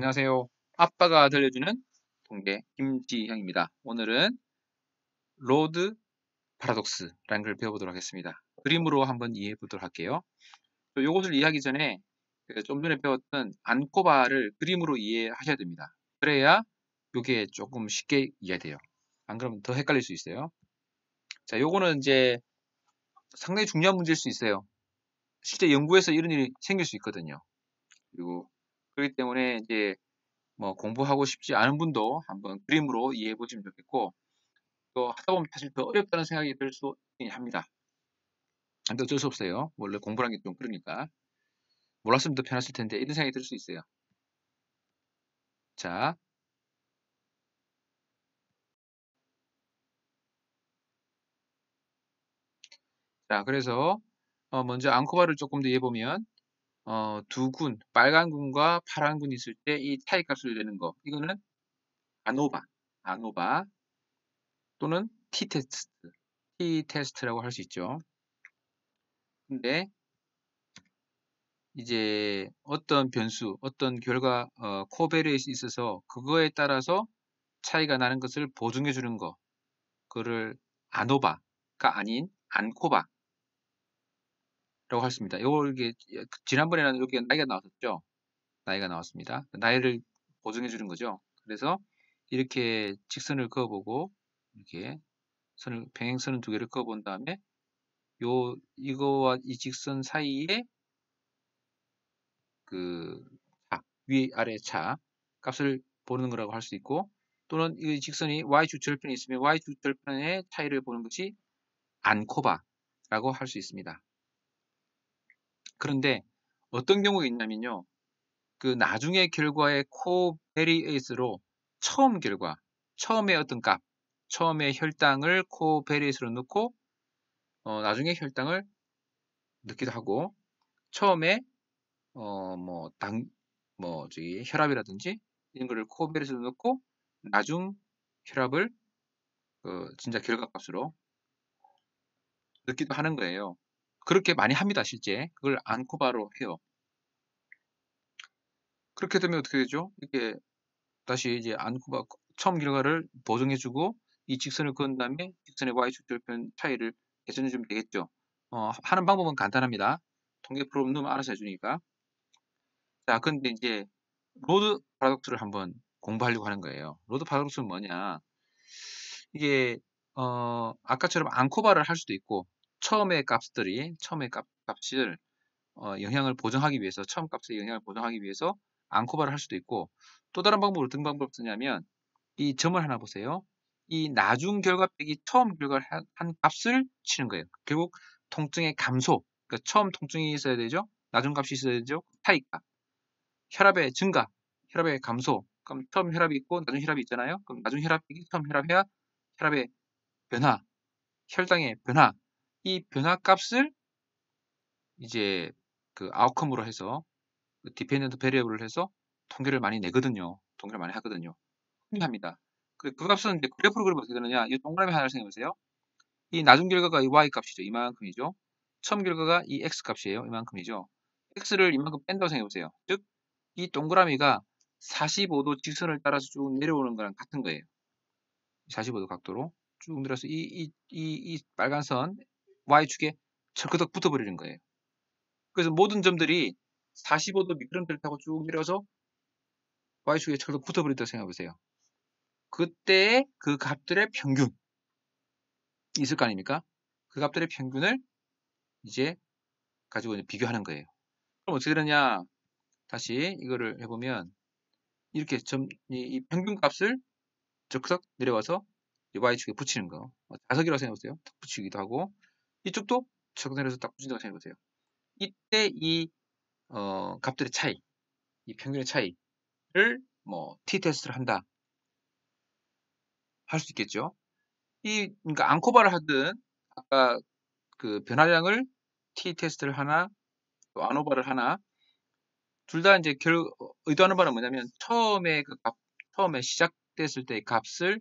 안녕하세요. 아빠가 들려주는 동계 김지형입니다. 오늘은 로드 파라독스라는 걸 배워보도록 하겠습니다. 그림으로 한번 이해해 보도록 할게요. 이것을 이해하기 전에 좀 전에 배웠던 안코바를 그림으로 이해하셔야 됩니다. 그래야 이게 조금 쉽게 이해돼요. 안 그러면 더 헷갈릴 수 있어요. 자, 요거는 이제 상당히 중요한 문제일 수 있어요. 실제 연구에서 이런 일이 생길 수 있거든요. 그리고 그렇기 때문에 이제 뭐 공부하고 싶지 않은 분도 한번 그림으로 이해해 보시면 좋겠고, 또 하다 보면 사실 더 어렵다는 생각이 들 수도 있긴 합니다. 근데 어쩔 수 없어요. 원래 공부라는 게 좀 그러니까. 몰랐으면 더 편했을 텐데 이런 생각이 들 수 있어요. 자, 그래서 먼저 앙코바를 조금 더 이해해 보면 두 군, 빨간 군과 파란 군이 있을 때 이 차이 값을 내는 거, 이거는 아노바, 아노바 또는 T 테스트라고 할 수 있죠. 근데 이제 어떤 변수, 어떤 결과, 코베리에 있어서 그거에 따라서 차이가 나는 것을 보증해 주는 거, 그거를 아노바가 아닌 안코바라고 할 수 있습니다. 이게 지난번에는 여기 나이가 나왔었죠. 나이가 나왔습니다. 나이를 보증해 주는 거죠. 그래서 이렇게 직선을 그어보고 이렇게 평행선을 두 개를 그어본 다음에 이거와 이 직선 사이에 그 위아래 차 값을 보는 거라고 할 수 있고, 또는 이 직선이 y축절편이 있으면 y축절편의 차이를 보는 것이 안코바라고 할 수 있습니다. 그런데 어떤 경우가 있냐면요. 그 나중의 결과의 코베리에이스로 처음 결과, 처음에 어떤 값, 처음에 혈당을 코베리에이스로 넣고 나중에 혈당을 넣기도 하고, 처음에 혈압이라든지 이런 거를 코베리에이스로 넣고 나중 혈압을 진짜 결과값으로 넣기도 하는 거예요. 그렇게 많이 합니다, 실제. 그걸 안코바로 해요. 그렇게 되면 어떻게 되죠? 이게 다시 이제 안코바 처음 결과를 보정해주고 이 직선을 그은 다음에 직선의 y축절편 차이를 계산해주면 되겠죠. 하는 방법은 간단합니다. 통계 프로그램 넣으면 알아서 해주니까. 자, 근데 이제 로드 파라독스를 한번 공부하려고 하는 거예요. 로드 파라독스는 뭐냐? 이게 아까처럼 안코바를 할 수도 있고 처음의 값을 영향을 보정하기 위해서, 처음 값의 영향을 보정하기 위해서 안코바를 할 수도 있고, 또 다른 방법으로 어떤 방법을 쓰냐면 이 점을 하나 보세요. 이 나중 결과 빼기 처음 결과를 한 값을 치는 거예요. 결국 통증의 감소, 그러니까 처음 통증이 있어야 되죠. 나중 값이 있어야 되죠. 차이값. 혈압의 증가, 혈압의 감소. 그럼 처음 혈압이 있고 나중 혈압이 있잖아요. 그럼 나중 혈압 빼기 처음 혈압해야 혈압의 변화, 혈당의 변화. 이 변화 값을 이제 그 아웃컴으로 해서 디펜던트 베리어블을 해서 통계를 많이 내거든요. 통계를 많이 하거든요. 흔히 합니다. 그 값은 이제 그래프로 그리면 어떻게 되느냐? 이 동그라미 하나를 생각해 보세요. 이 나중 결과가 이 y 값이죠. 이만큼이죠. 처음 결과가 이 x 값이에요. 이만큼이죠. x를 이만큼 뺀다고 생각해 보세요. 즉, 이 동그라미가 45도 직선을 따라서 쭉 내려오는 거랑 같은 거예요. 45도 각도로 쭉 내려서 이 빨간 선 y축에 철그덕 붙어버리는 거예요. 그래서 모든 점들이 45도 미끄럼틀을 타고 쭉 내려서 y축에 철그덕 붙어버린다고 생각해 보세요. 그때의 그 값들의 평균 있을 거 아닙니까? 그 값들의 평균을 이제 가지고 이제 비교하는 거예요. 그럼 어떻게 되느냐? 다시 이거를 해보면 이렇게 이 평균 값을 적석 내려와서 y축에 붙이는 거. 자석이라고 생각해보세요. 딱 붙이기도 하고, 이쪽도 적석 내려서 딱 붙인다고 생각해보세요. 이때 이 값들의 차이, 이 평균의 차이를 뭐 t 테스트를 한다 할 수 있겠죠. 그러니까 앙코바를 하든 아까 그 변화량을 t 테스트를 하나, 또 아노바를 하나, 둘 다 이제 의도하는 바는 뭐냐면 처음에 처음에 시작됐을 때의 값을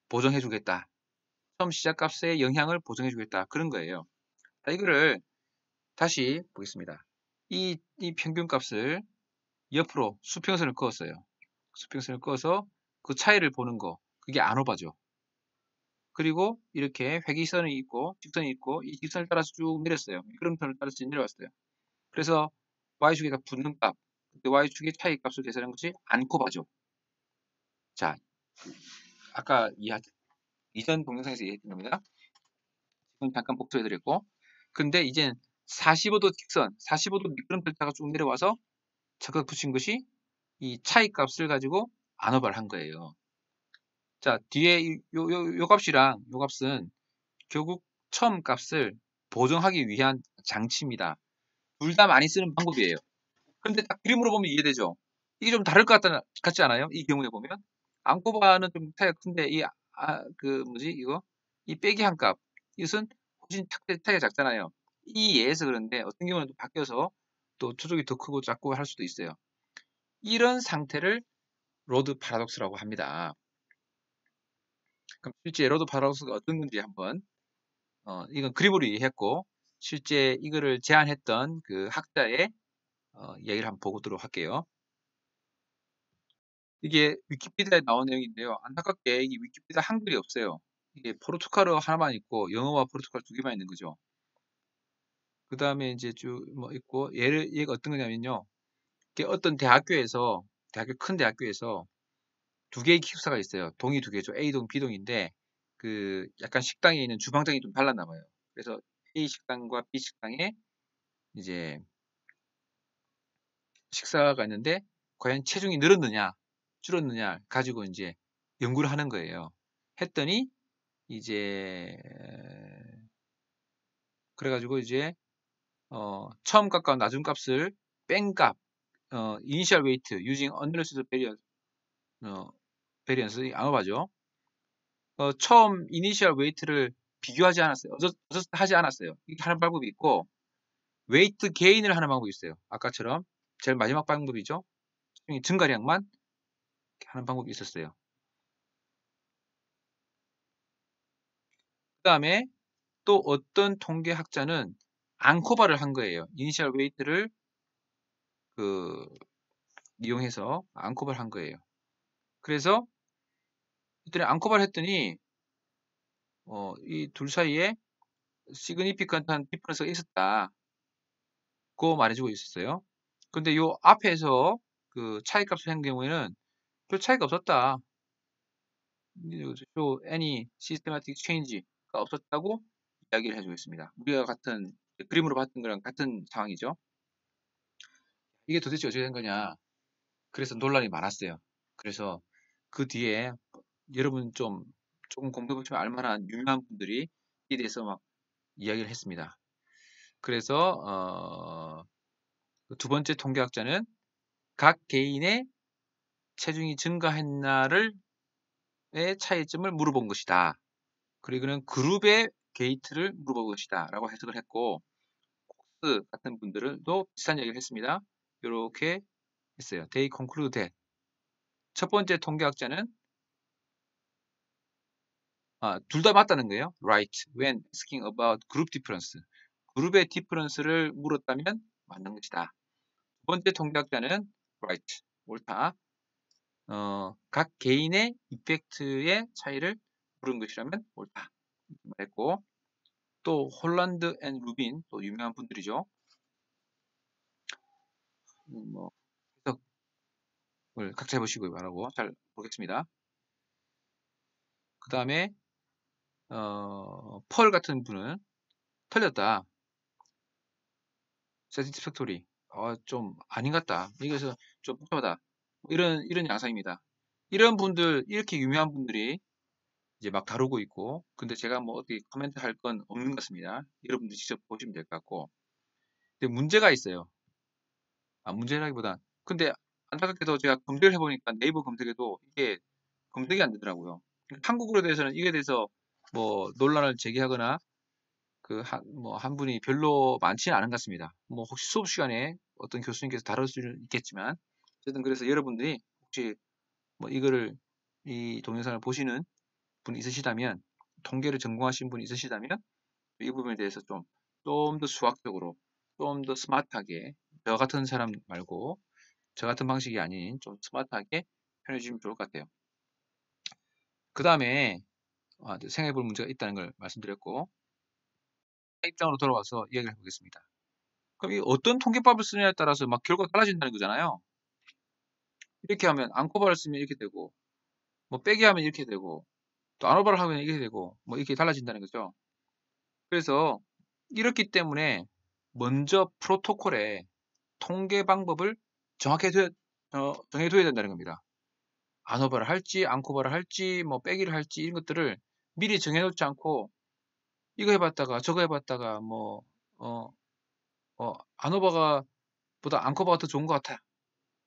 보정해 주겠다. 처음 시작 값의 영향을 보정해 주겠다. 그런 거예요. 자, 이거를 다시 보겠습니다. 이 평균 값을 옆으로 수평선을 그었어요. 수평선을 그어서 그 차이를 보는 거, 그게 아노바죠. 그리고 이렇게 회기선이 있고 직선이 있고 이 직선을 따라서 쭉 내렸어요. 미끄럼틀을 따라서 내려왔어요. 그래서 y축에다 붙는 값, 그때 y축의 차이 값을 계산한 것이 안코바죠. 자, 아까 이전 동영상에서 얘기했던 겁니다. 지금 잠깐 복습해드렸고, 근데 이제는 45도 직선, 45도 미끄럼틀 타가 쭉 내려와서 적극 붙인 것이 이 차이 값을 가지고 안오바를 한 거예요. 자, 뒤에 요 값이랑 요 값은 결국 처음 값을 보정하기 위한 장치입니다. 둘 다 많이 쓰는 방법이에요. 근데 딱 그림으로 보면 이해되죠? 이게 좀 다를 것 같지 않아요? 이 경우에 보면. 안코바는 좀 차이가 큰데, 이거? 이 빼기 한 값. 이것은 훨씬 차이가 작잖아요. 이 예에서 그런데 어떤 경우는 또 바뀌어서 또 초적이 더 크고 작고 할 수도 있어요. 이런 상태를 로드 파라독스라고 합니다. 그럼 실제 로드 파라독스가 어떤 건지 한번, 이건 그림으로 이해했고, 실제 이거를 제안했던 그 학자의 이야기를 한번 보도록 할게요. 이게 위키피디아에 나온 내용인데요. 안타깝게 이 위키피디아 한글이 없어요. 이게 포르투갈어 하나만 있고 영어와 포르투갈 두 개만 있는 거죠. 그 다음에 이제 쭉 뭐 있고 얘가 어떤 거냐면요. 이게 어떤 큰 대학교에서 두 개의 기숙사가 있어요. 동이 두 개죠. A동, B동인데 그 약간 식당에 있는 주방장이 좀 달랐나 봐요. 그래서 A 식당과 B 식당에 이제 식사가 있는데 과연 체중이 늘었느냐 줄었느냐 가지고 이제 연구를 하는 거예요. 했더니 이제 그래가지고 이제 처음 값과 나중 값을 뺀 값, initial weight using unadjusted variance 암호바죠. 처음 initial weight를 비교하지 않았어요. 하지 않았어요. 이렇게 하는 방법이 있고 weight gain을 하는 방법이 있어요. 아까처럼 제일 마지막 방법이죠. 증가량만 하는 방법이 있었어요. 그 다음에 또 어떤 통계학자는 앙코바를 한 거예요. 이니셜 웨이트를 이용해서 앙코바를 한 거예요. 그래서 이들이 앙코바를 했더니 이 둘 사이에 시그니피컨트한 디퍼런스가 있었다. 고 말해주고 있었어요. 근데 요 앞에서 그 차이 값을 한 경우에는 별 차이가 없었다. show any systematic change가 없었다고 이야기를 해주고 있습니다. 우리가 그림으로 봤던 거랑 같은 상황이죠. 이게 도대체 어떻게 된 거냐. 그래서 논란이 많았어요. 그래서 그 뒤에 여러분 조금 공부해보시면 알만한 유명한 분들이 이에 대해서 막 이야기를 했습니다. 그래서 두 번째 통계학자는 각 개인의 체중이 증가했나를 차이점을 물어본 것이다. 그리고는 그룹의 게이트를 물어본 것이다 라고 해석을 했고 콕스 같은 분들도 비슷한 이야기를 했습니다. 이렇게 했어요. They conclude that 첫 번째 통계학자는 둘 다 맞다는 거예요. Right. When asking about group difference. 그룹의 difference를 물었다면 맞는 것이다. 두 번째 통계학자는 right. 옳다. 각 개인의 이펙트의 차이를 물은 것이라면 옳다. 말했고 또 홀란드 앤 루빈 또 유명한 분들이죠. 뭐 해석을 각자 해보시기 바라고 잘 보겠습니다. 그 다음에 펄 같은 분은 틀렸다. satisfactory. 좀 아닌 것 같다. 이것은 좀 복잡하다. 이런 양상입니다. 이런 분들, 이렇게 유명한 분들이 이제 막 다루고 있고, 근데 제가 뭐 어떻게 코멘트 할 건 없는 것 같습니다. 여러분들 직접 보시면 될 것 같고. 근데 문제가 있어요. 문제라기보다. 근데 안타깝게도 제가 검색을 해보니까 네이버 검색에도 이게 검색이 안 되더라고요. 한국어로 대해서는 이에 대해서 뭐 논란을 제기하거나 한 분이 별로 많지는 않은 것 같습니다. 뭐 혹시 수업 시간에 어떤 교수님께서 다룰 수는 있겠지만 어쨌든 그래서 여러분들이 혹시 뭐 이 동영상을 보시는 분이 있으시다면 통계를 전공하신 분이 있으시다면 이 부분에 대해서 좀 더 수학적으로 좀 더 스마트하게 저 같은 사람 말고 저 같은 방식이 아닌 좀 스마트하게 표현해 주시면 좋을 것 같아요. 그 다음에 생각해 볼 문제가 있다는 걸 말씀드렸고, 입장으로 돌아와서 이야기를 해보겠습니다. 그럼 이 어떤 통계법을 쓰느냐에 따라서 막 결과가 달라진다는 거잖아요. 이렇게 하면 안코바를 쓰면 이렇게 되고, 뭐 빼기 하면 이렇게 되고, 또 안오바를 하면 이렇게 되고, 뭐 이렇게 달라진다는 거죠. 그래서 이렇기 때문에 먼저 프로토콜에 통계 방법을 정해둬야 된다는 겁니다. 안오바를 할지, 안코바를 할지, 뭐 빼기를 할지 이런 것들을 미리 정해놓지 않고 이거 해봤다가 저거 해봤다가 어, 안오바가 보다 안코바가 더 좋은 것 같아.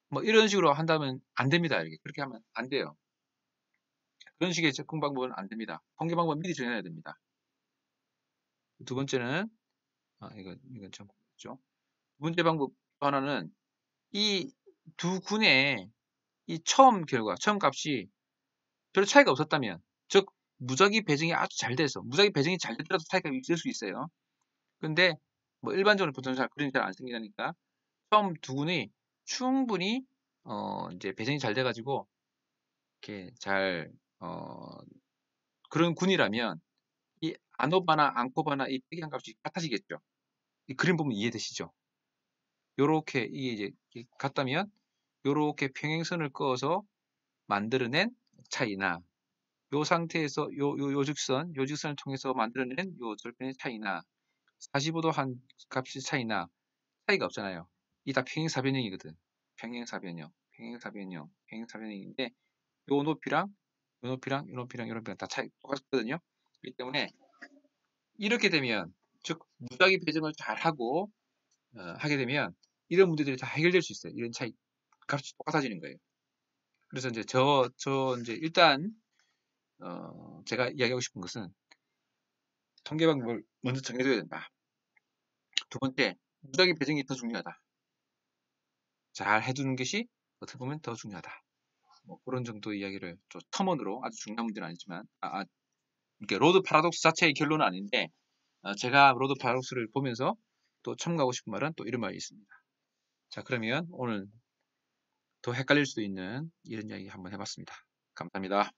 뭐 이런 식으로 한다면 안 됩니다. 이렇게 그렇게 하면 안 돼요. 그런 식의 접근 방법은 안 됩니다. 통계 방법 미리 정해야 됩니다. 두 번째는 이건 좀 그렇죠. 두 번째 방법 하나는 이 두 군의 이 처음 결과, 처음 값이 별 차이가 없었다면, 즉 무작위 배정이 아주 잘 돼서 무작위 배정이 잘 되더라도 차이가 있을 수 있어요. 근데 뭐 일반적으로 보통 그런 일이 잘 안 생기니까 처음 두 군이 충분히 이제 배정이 잘 돼가지고 이렇게 잘 그런 군이라면 이 안오바나 안코바나 이 빼기한 값이 같아지겠죠. 이 그림 보면 이해되시죠? 요렇게 이게 이제 같다면 요렇게 평행선을 그어서 만들어낸 차이나 요 상태에서 요 직선을 통해서 만들어낸 요 절편의 차이나 45도 한 값의 차이나 차이가 없잖아요. 이 다 평행사변형이거든. 평행사변형인데 요 높이랑 요 높이랑 요 높이랑 요 높이랑 다 차이 똑같거든요. 그렇기 때문에 이렇게 되면 즉 무작위 배정을 잘 하고 하게 되면 이런 문제들이 다 해결될 수 있어요. 이런 차이 값이 똑같아지는 거예요. 그래서 이제 이제 일단 제가 이야기하고 싶은 것은 통계 방법을 먼저 정해둬야 된다. 두 번째, 무작위 배정이 더 중요하다. 잘 해두는 것이 어떻게 보면 더 중요하다. 뭐 그런 정도 이야기를 좀 첨언으로 아주 중요한 문제는 아니지만 이게 로드 파라독스 자체의 결론은 아닌데 제가 로드 파라독스를 보면서 또 첨가하고 싶은 말은 또 이런 말이 있습니다. 자, 그러면 오늘 더 헷갈릴 수도 있는 이런 이야기 한번 해봤습니다. 감사합니다.